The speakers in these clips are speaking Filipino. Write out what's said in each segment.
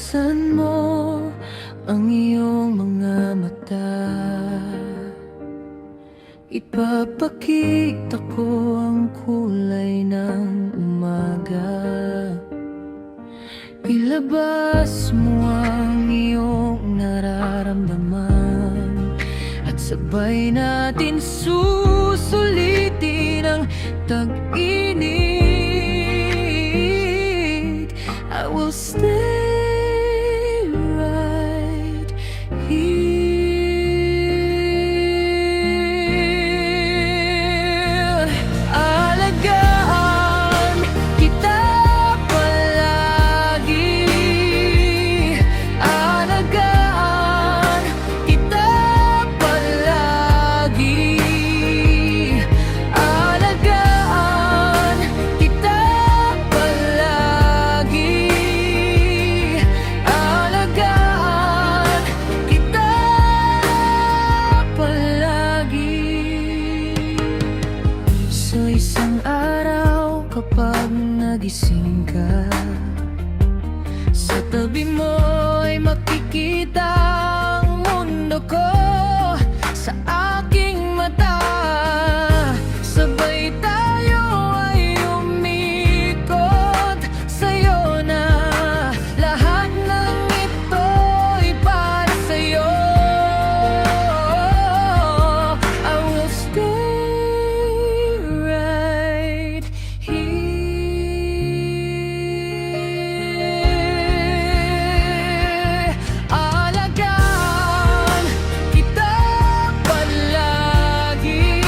Buksan mo ang iyong mga mata, ipapakita ko ang kulay ng umaga. Ilabas mo ang iyong nararamdaman at sabay natin susulitin ang tag-init. I will stay right here. Alagaan kita palagi, alagaan kita palagi, alagaan kita palagi, alagaan kita palagi. Sa isang araw kapag nagising ka, sa tabi mo ay makikita ang mundo ko sa aking mata. Sabay tayo ay umikot sa'yo na lahat ng ito'y para sa'yo. I will stay right here. Alagaan kita palagi,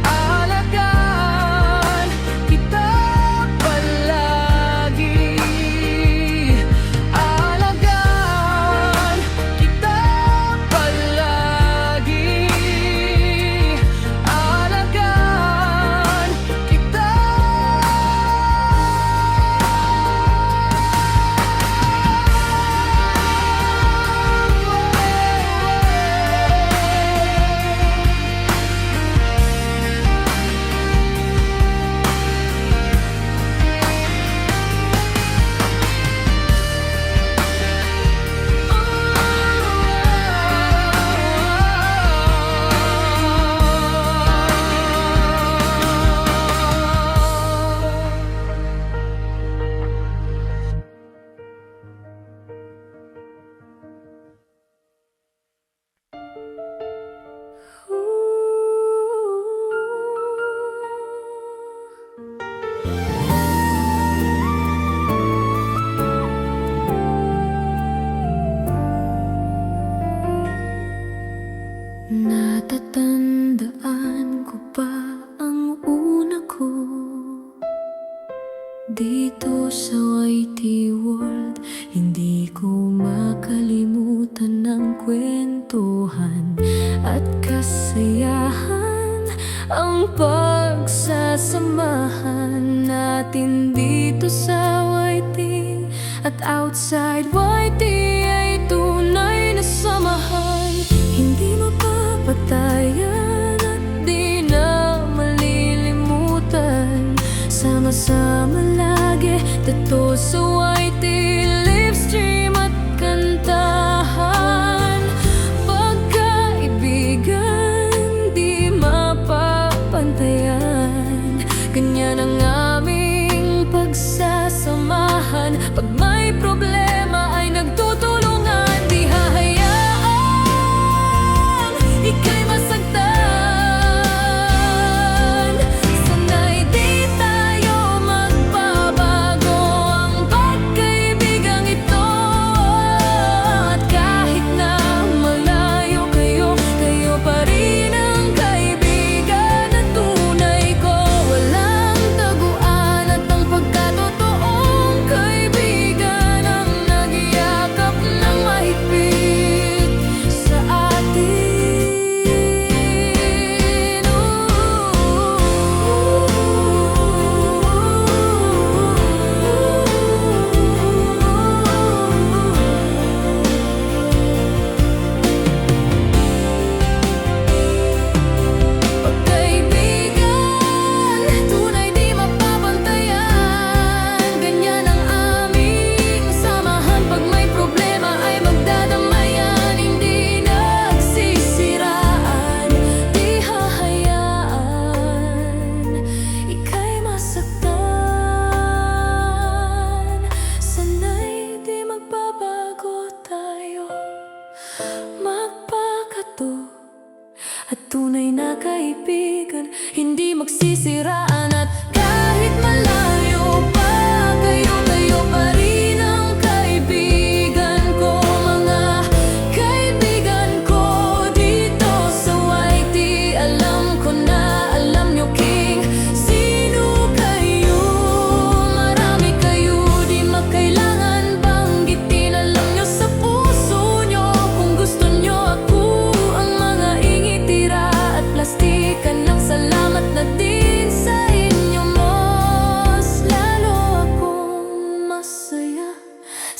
alagaan kita palagi, alagaan kita palagi, alagaan kita. Natatandaan ko pa ang una ko dito sa Whitey World. Hindi ko makalimutan ang kwentuhan at kasayahan, ang pagsasamahan natin dito sa Whitey at outside Whitey ay tunay na samahan. Hindi mapapatayan at di na malilimutan. Sama-sama lagi dito sa Whitey, livestream at kantahan. Pagkaibigan di mapapantayan, ganyan ang aming pagsasamahan. Pag may problema ay nagtutulungan, di hahayaang ika'y masaktan. Sana'y di tayo magbabago, ang pagkaibigang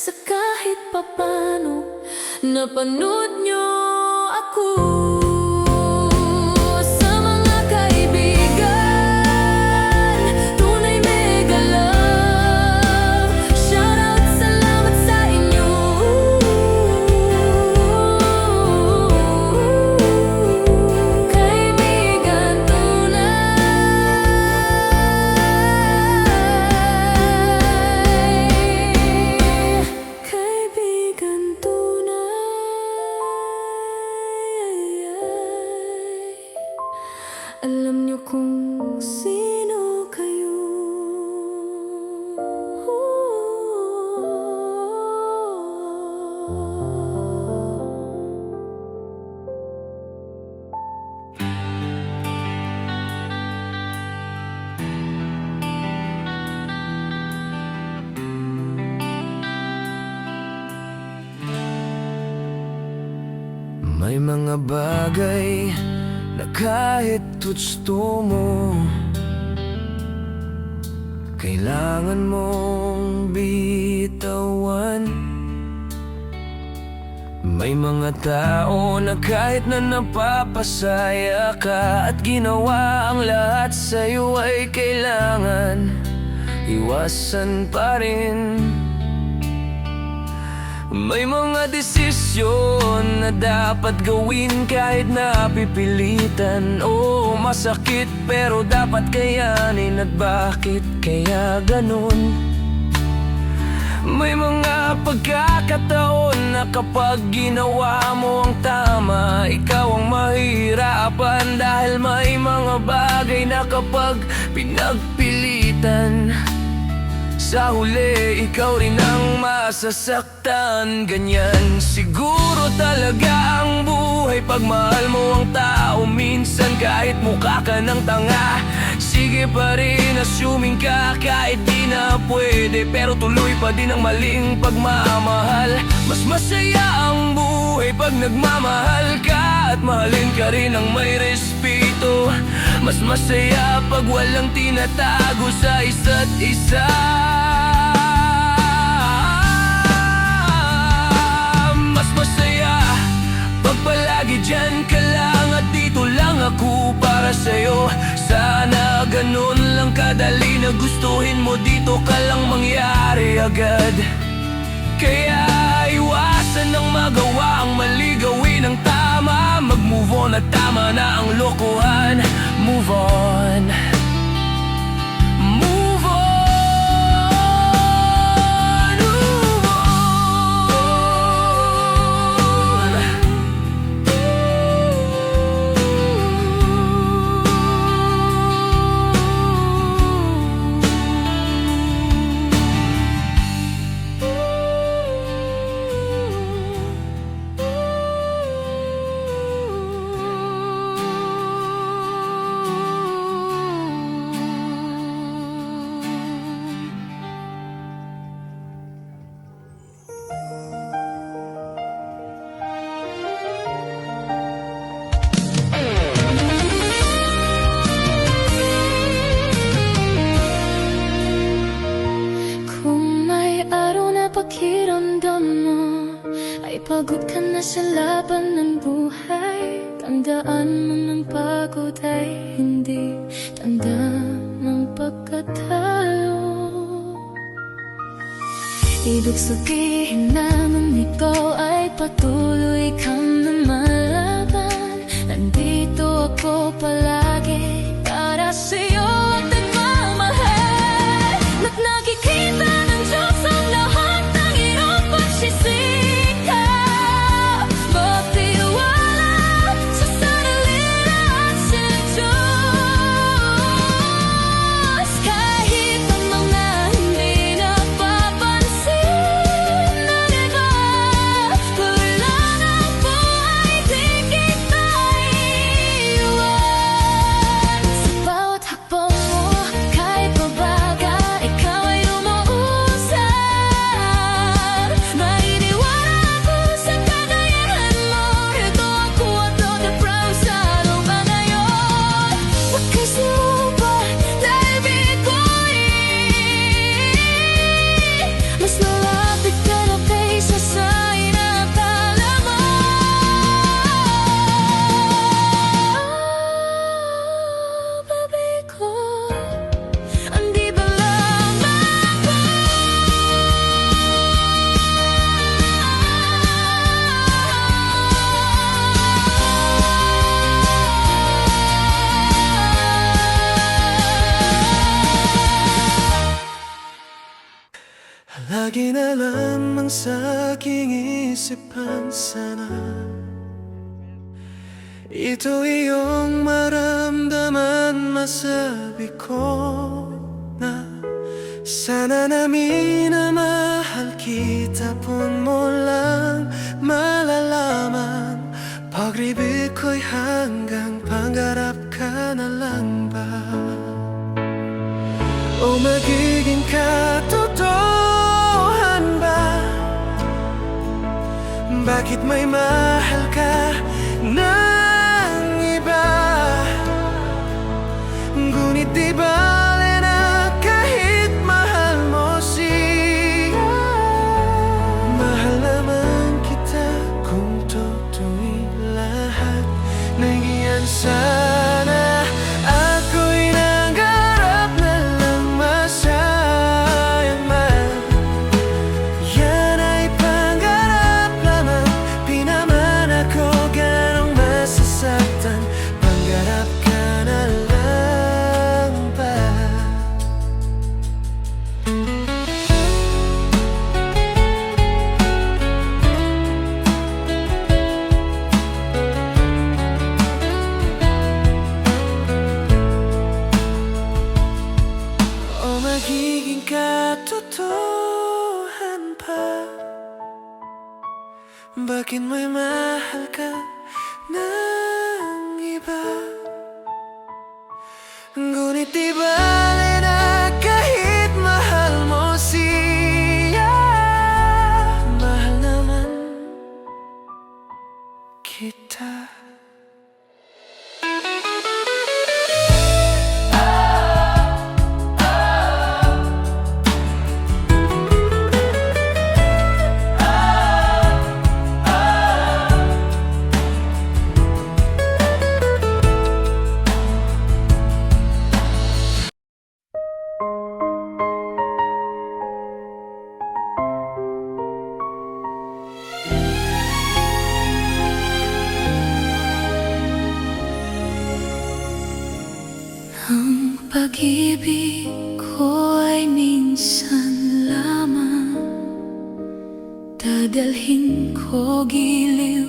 sa kahit papano napanood niyo ako. Sa mga kaibigan, tunay mega love. Shoutout, salamat sa inyo. Kaibigan tunay. Kaibigan tunay. Alam niyo kung sino kayo. May mga bagay na kahit gusto mo, kailangan mong bitawan. May mga tao na kahit na napapasaya ka at ginawa ang lahat sa'yo ay kailangan iwasan pa rin. May mga desisyon na dapat gawin kahit na pipilitan. O masakit pero dapat kayanin, at bakit kaya ganun? May mga pagkakataon na kapag ginawa mo ang tama, ikaw ang mahihirapan. Dahil may mga bagay na kapag pinagpilitan, sa huli, ikaw rin ang masasaktan. Ganyan siguro talaga ang buhay pag mahal mo ang tao. Minsan kahit mukha ka ng tanga, sige pa rin assuming ka kahit di na pwede. Pero tuloy pa din ang maling pagmamahal. Mas masaya ang buhay pag nagmamahal ka at mahalin ka rin ng may respeto. Mas masaya pag walang tinatago sa isa't isa. Mas masaya pag palagi dyan ka lang at dito lang ako para sa'yo. Sana ganun lang kadali na gustuhin mo, dito ka lang mangyari agad. Kaya iwasan ng magawa ang mali, gawin ang tama. Mag-move on at tama na ang lokohan. Move on. Move on. Move on. Pakiramdam mo ay pagod ka na sa laban ng buhay. Tandaan mo ng pagod ay hindi tanda ng pagkatalo. Ibig sabihin naman ikaw ay patuloy kang lumalaban. Nandito ako palagi para sa'yo at nagmamahal. At nakikita ng Diyos ang lahat ng iyong pagsisikap. Magtiwala sa sarili at sa Diyos. Kahit ang mga hindi napapansin ng iba, tuloy lang ang buhay, di kita iiwan. sa aking isipan sana. Ito iyong maramdaman, masabi ko na sana namin na mahal kita, pun mo lang malalaman. Pag-ibig ko'y hanggang pangarap ka na lang ba? O magiging katotohan ba? Bakit may mahal ka ng iba? Ngunit di bale na kahit mahal mo siya. Mahal naman kita kung tutuloy lahat ng iyan. Sana ako'y nangarap na lang masayang man. Yan ay pangarap lamang, pinaman ako ganong masasaktan. Pangarap ka na lang ba? O magiging katotohan pa? Bakit may mahal ka ng iba? Ngunit di bale na kahit mahal mo siya. Mahal naman kita. Ang pag-ibig ko ay minsan lamang, dadalhin ko giliw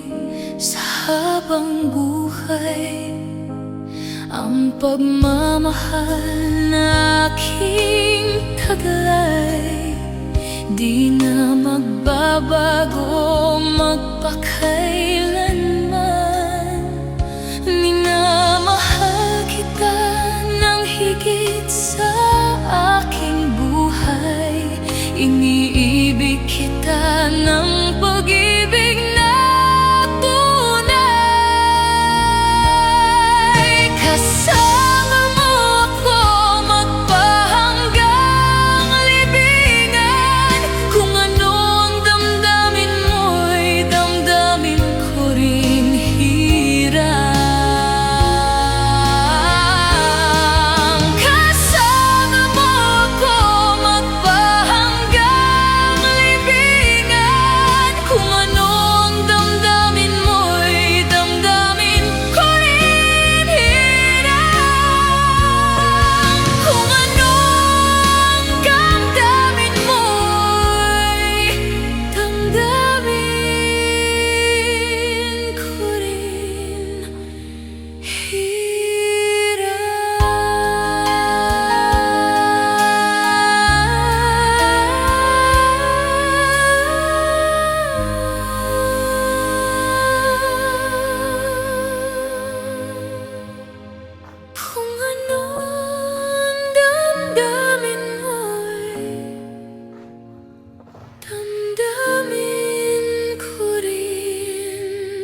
sa habang buhay. Ang pagmamahal na aking taglay, di na magbabago magpakailanman. Minamahal kita ng higit sa aking buhay. Iniibig kita ng pag-ibig na tunay. Kasama mo ako magpahanggang libingan. Kung ano ang damdamin mo'y damdamin ko rin hirang. Kasama mo ako magpahanggang libingan. Kung ano ang damdamin mo'y damdamin ko rin hirang. Kung ano ang damdamin mo'y damdamin ko rin hirang. Kung ano ang damdamin mo'y damdamin ko rin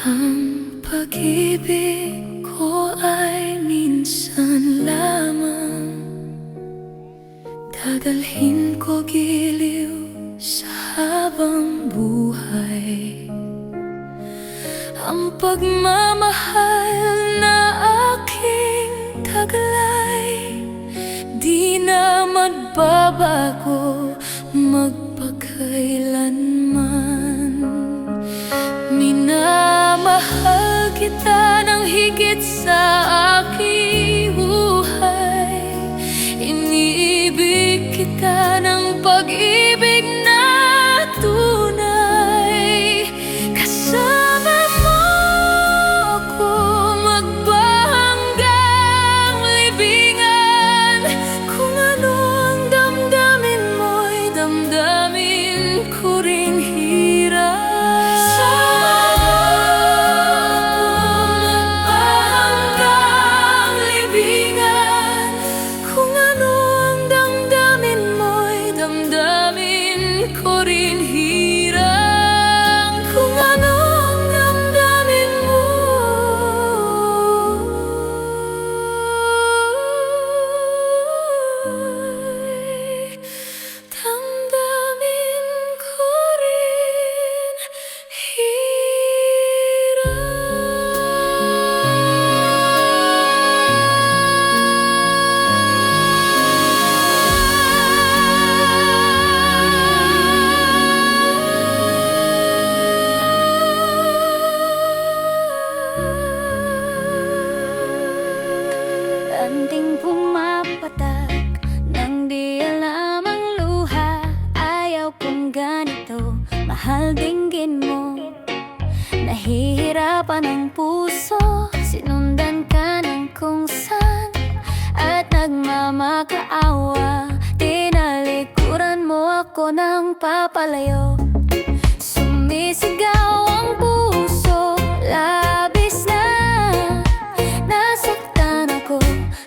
Ang pag-ibig ko ay minsan lamang, dadalhin ko giliw sa habang buhay. Ang pagmamahal na aking taglay, di na magbabago magpakailanman. Minamahal kita ng higit sa aking buhay. Iniibig kita ng pag-ibig na tunay. Kasama mo ako magbahanggang libingan. Kung ano ang damdamin mo'y damdamin ko rin hirap. Landing pumapatak nang di alam ang luha. Ayaw kong ganito, mahal dinggin mo. Nahihirapan ang puso, sinundan ka ng kung saan. At nagmamakaawa, tinalikuran mo ako ng papalayo. Sumisigaw ang puso, labis na nasaktan ako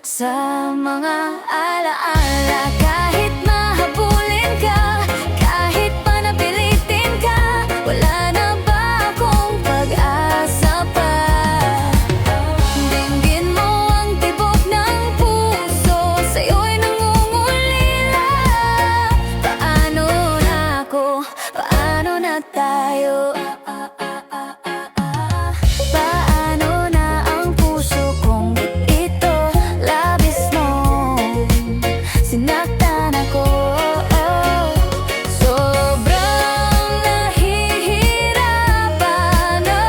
sa mga alaala. Kahit mahabulin ka, kahit pa napilitin ka, wala na ba akong pag-asa pa? Dinggin mo ang tibok ng puso, sa'yo'y nangungulila. Paano na ako? Paano na tayo? Paano na ang puso kong ito? Labis mo sinaktan ako. Sobrang nahihirapan na.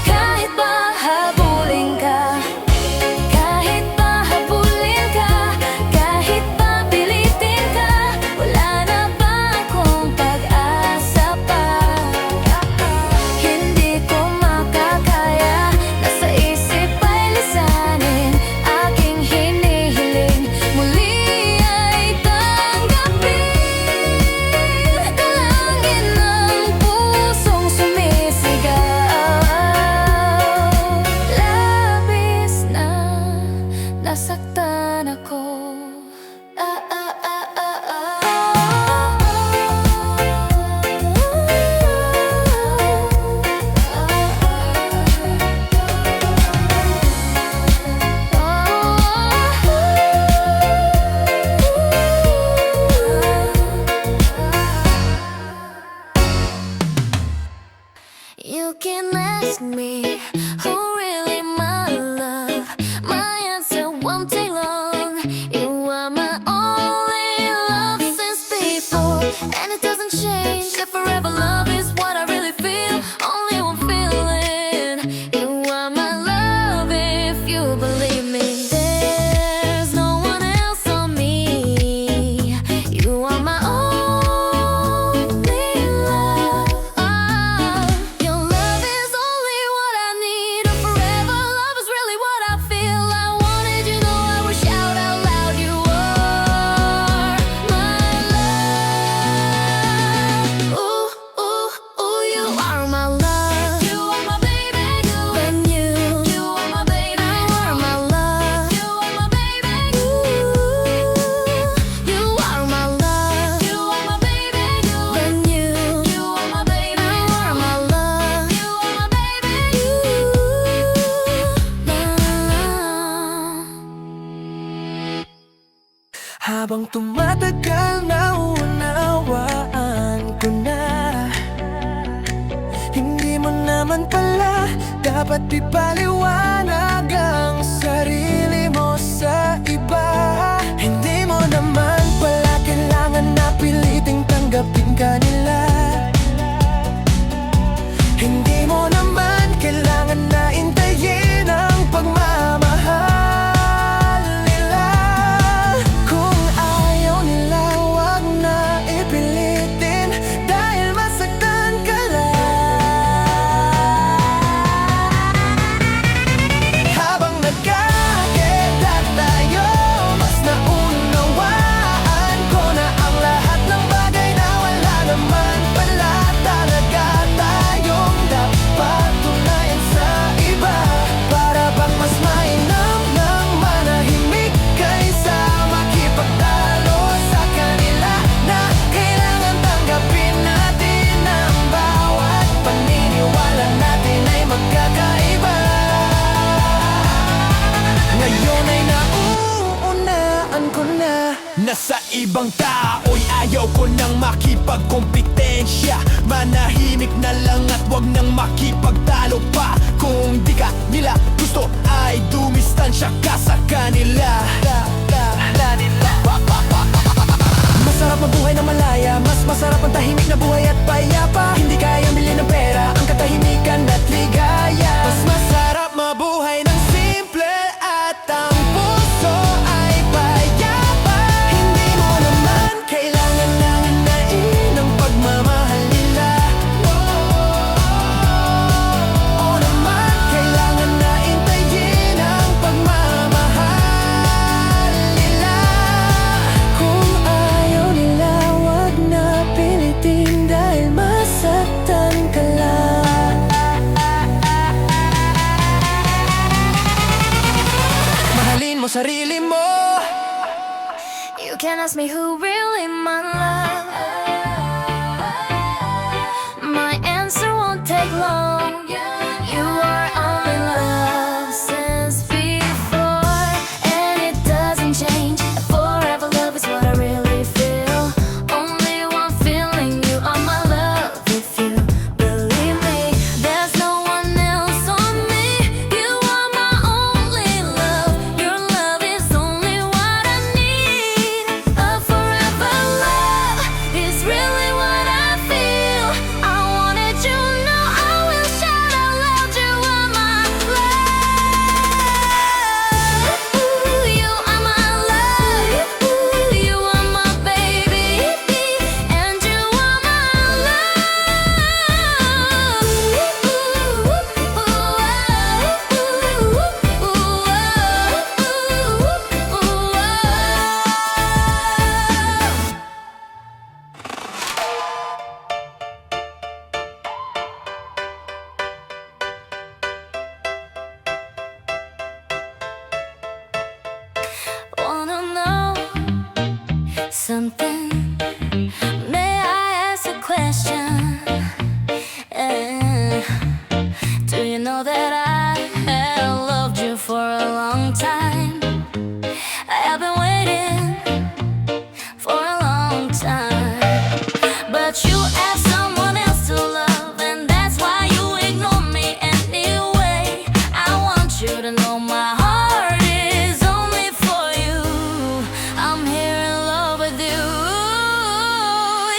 Kahit pa habulin ka, kahit pa habulin ka, kahit pa pilitin ka, wala na ba akong pag-asa pa? Hindi ko makakaya, nasa isip ay lisanin. Aking hinihiling, muli ay tanggapin. Dalangin ng pusong sumisigaw. Labis na nasaktan ako. You can ask me who really my love. My answer won't take long. You are my only love since before, and it doesn't change. If forever love is what I really feel, only one feeling. You are my love if you believe me. There's no one else on me. You are my only love. Oh, your love is only what I need. Forever love is really what I feel. I wanted you, though I would shout out loud. You are my love. Ooh, ko na. Hindi mo naman pala dapat ipaliwanag ang sarili mo sa iba. Hindi mo naman pala kailangan na piliting tanggapin ka nila. Hindi mo naman kailangan na intayin ang pagmamahal nila. Kung ayaw nila, wag na ipilitin dahil masaktan ka lang. Habang nagkakita tayo, mas naunawaan ko na ang lahat ng bagay na wala naman pala talaga tayong dapat tunayan sa iba. Para bang mas mainam ng manahimik kaysa makipagtalo sa kanila, na kailangan tanggapin natin ang bawat paniniwala natin ay magkakaiba. Ngayon ay nauunaan ko na Nasa ibang tao'y ayaw ko nang makipagkompetensya. Manahimik na lang at wag nang makipagtalo pa. Kung di ka nila gusto ay dumistansya ka sa kanila. Masarap mabuhay na malaya, mas masarap ang tahimik na buhay at payapa. Hindi kayang bilhin ng pera ang katahimikan at ligaya. Mas masarap mabuhay ng simple at ang puso ay payapa. Hindi mo naman kailangan na hinain ang pagmamahal nila. O naman kailangan na intayin ang pagmamahal nila. Kung ayaw nila, wag na pilitin dahil masaktan ka lang. Mahalin mo sarili mo. You can ask me who really my love. My answer won't take long. You are only love since before, and it doesn't change. Forever love is what I really feel. Only one feeling, you are my love. If you believe me, there's no one else on me. You are my only love. Your love is only what I need. A forever love is really what I feel. I wanted you to know, I will shout out loud, you are my love. Ooh, you are my love. Ooh, you are my baby, and you are my love. Wanna know something? May I ask a question? Do you know that I have loved you for a long time? I have been waiting for a long time, but you have someone else to love, and that's why you ignore me anyway. I want you to know my heart is only for you. I'm here in love with you.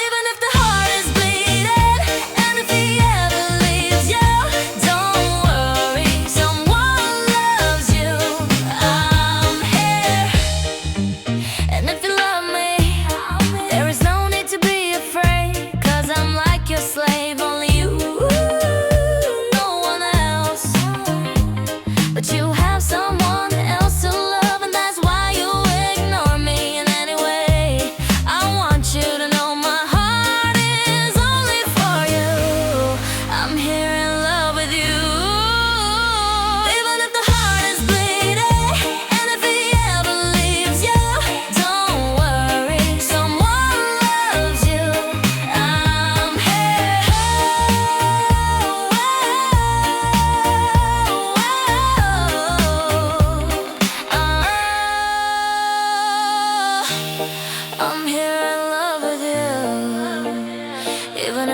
Even if the heart is bleeding, and if he ever leaves you, don't worry, someone loves you. I'm here, and if you love me, there is no need to be afraid, 'cause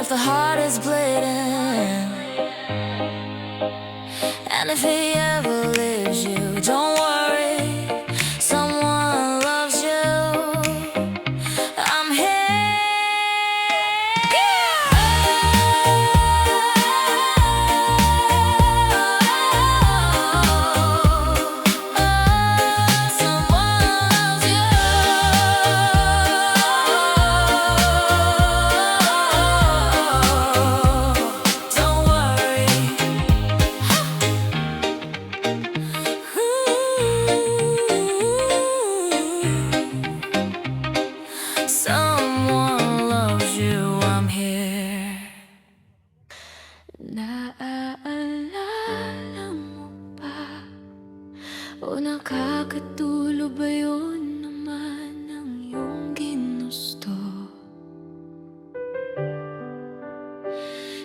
if the heart is bleeding, and if he ever leaves you, don't worry, someone loves you. I'm here. Someone loves you, I'm here. Naaalala mo pa o nakakatulo ba yun naman ang iyong ginusto?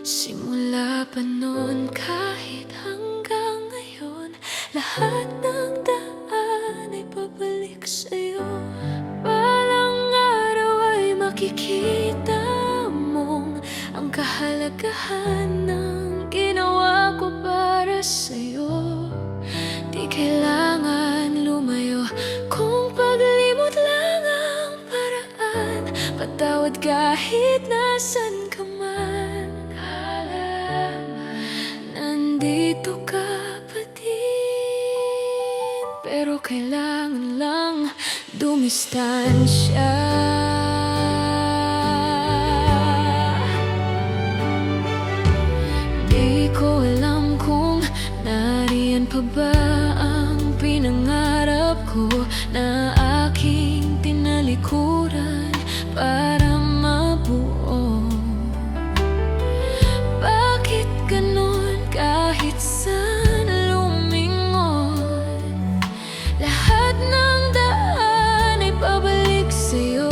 Simula pa noon kahit hanggang ngayon, lahat ng daan ay pabalik sa'yo. Makikita mong ang kahalagahan ng ginawa ko para sa'yo. Di kailangan lumayo kung paglimot lang ang paraan. Patawad kahit nasan ka man. Nandito ka pa din, pero kailangan lang dumistansya. Ko alam kung nariyan pa ba ang pinangarap ko na aking tinalikuran para mabuo. Bakit ganun kahit saan lumingon, lahat ng daan ay pabalik sa'yo.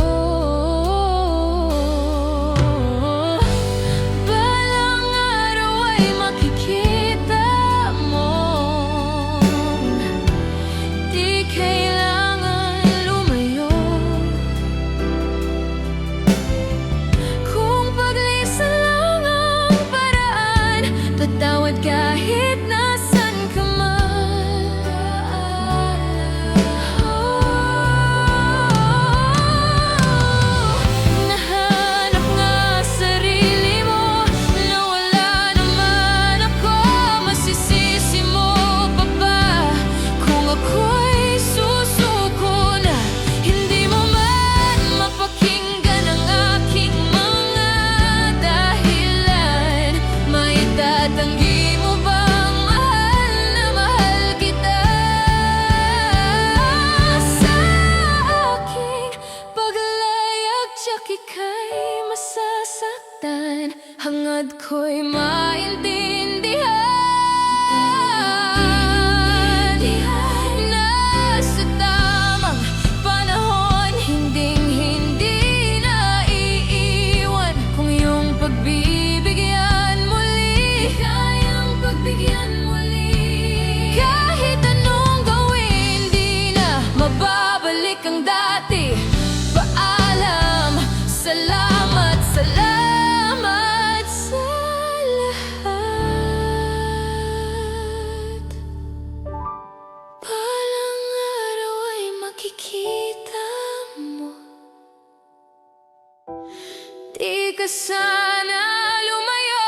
Tawad kahit nasan ka man. Nahanap nga sarili mo na wala naman ako. Masisisi mo pa ba kung ako'y susuko na hindi mo man mapakinggan ang aking mga dahilan? Maitatanggi mo bang mahal na mahal kita? Sa aking paglayag, tiyak ika'y masasaktan. Hangad ko'y maintindihan na sa tamang panahon, hinding-hindi na iiwan kung iyong pagbibigyan muli. Kayang pagbigyan muli. Kahit anong gawin, di na mababalik ang dati. Paalam, salamat, salamat sa lahat. Balang araw ay makikita mo, di ka sana lumayo.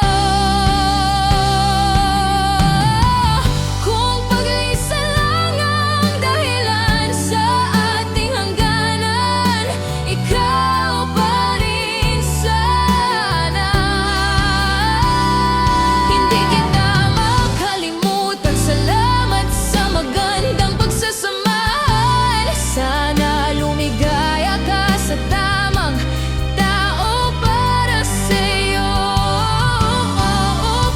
Kung pag-isa lang ang dahilan sa ating hangganan, ikaw pa rin sana. Hindi kita makalimutan, salamat sa magandang pagsasamahan. Sana lumigaya ka sa tamang tao para sa'yo.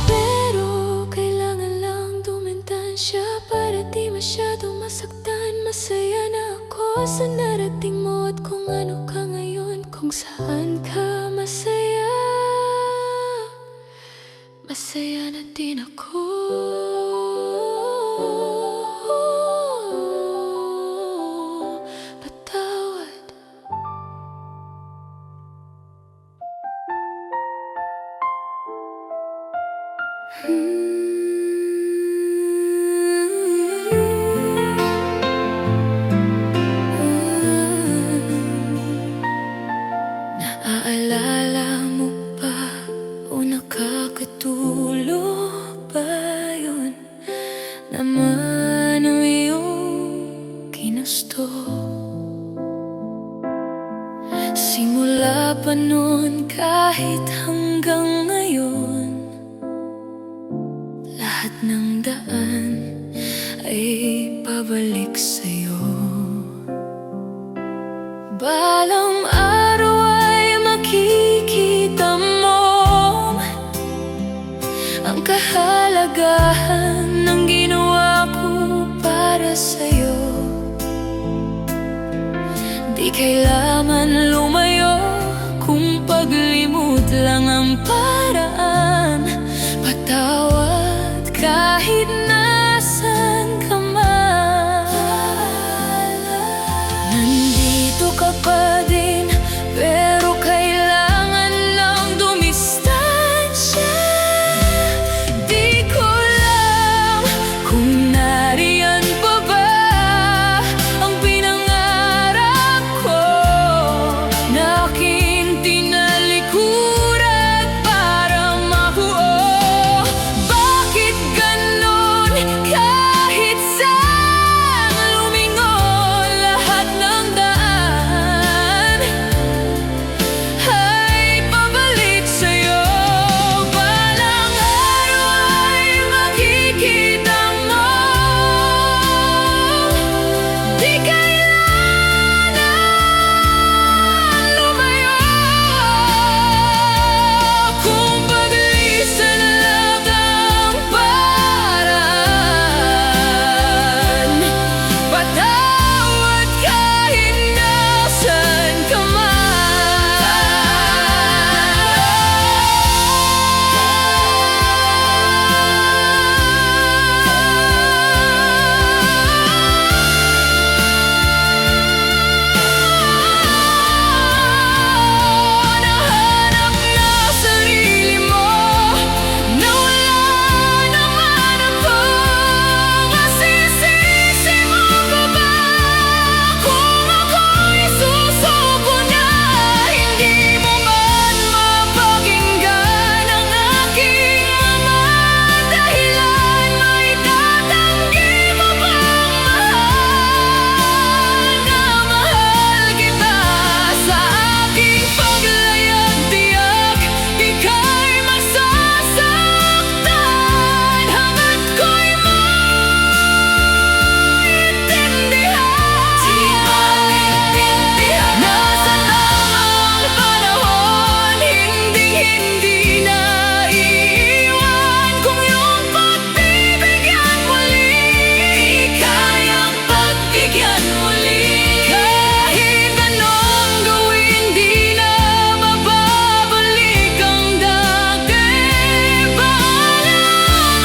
Pero kailangan lang dumintansya para di masyadong masaktan. Masaya na ako sa narating mo at kung ano ka ngayon. Kung saan ka masaya, masaya na din ako. Patawad. Naaalala mo ba o nakakatulog ba yun naman ang iyong ginusto? Simula pa noon kahit hanggang ngayon, lahat ng daan ay pabalik sa'yo. Balang araw ay makikita mo ang kahalagahan ng ginawa ko para sa'yo. Di kailangan lumayo kung paglimot lang ang paraan. Patawad kahit nasan ka man. Nandito ka pa din, pero kailangan lang dumistansya. Di ko alam kung nariyan pa ba ang pinangarap ko na aking tinalikuran para mabuo. Bakit ganon kahit saan lumingon, lahat ng daan ay pabalik sa'yo. Balang araw ay makikita mo, di kailangan lumayo kung paglisan lang ang paraan. Patawad kahit nasan ka nahanap na sarili mo, nawala naman ako. Masisisi mo pa ba kung ako'y susuko na? Hindi mo man mapakinggan ang aking mga dahilan. May tatanggi mo bang mahal na mahal kita? Sa aking paglayag tiyak ika'y masasaktan hanggat ko'y maintindihan. Nasa tamang panahon, hindi na iiwan kung iyong pagbibigyan muli. Di kayang pagbigyan muli. Kahit anong gawin, di na mababalik ang dati. Paalam,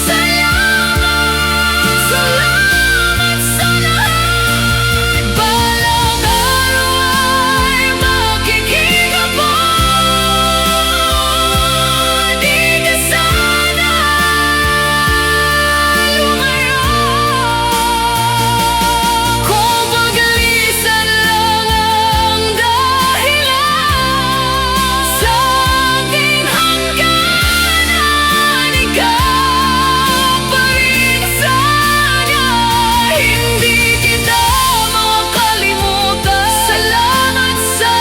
salamat sa lahat. Balang araw ay makikita mo, di ka sana lumayo kung paglisan lang ang dahilan sa aking hangganan. Ikaw pa rin sana, hindi kita makakalimutan. Salamat sa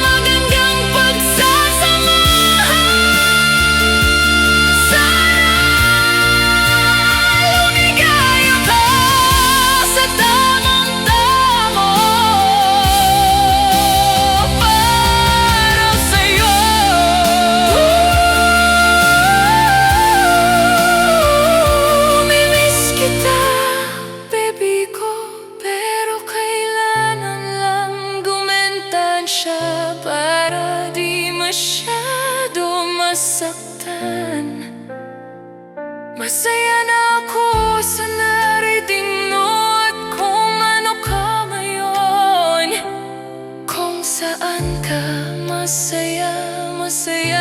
magandang pagsasamahan. Sana lumigaya ka sa tamang-tamo para sa'yo. Mimiss kita, baby ko, pero kailangan lang dumentansya para di masyado masaktan. Masaya na ako sa narating mo at kung ano ka ngayon. Kung saan ka masaya, masaya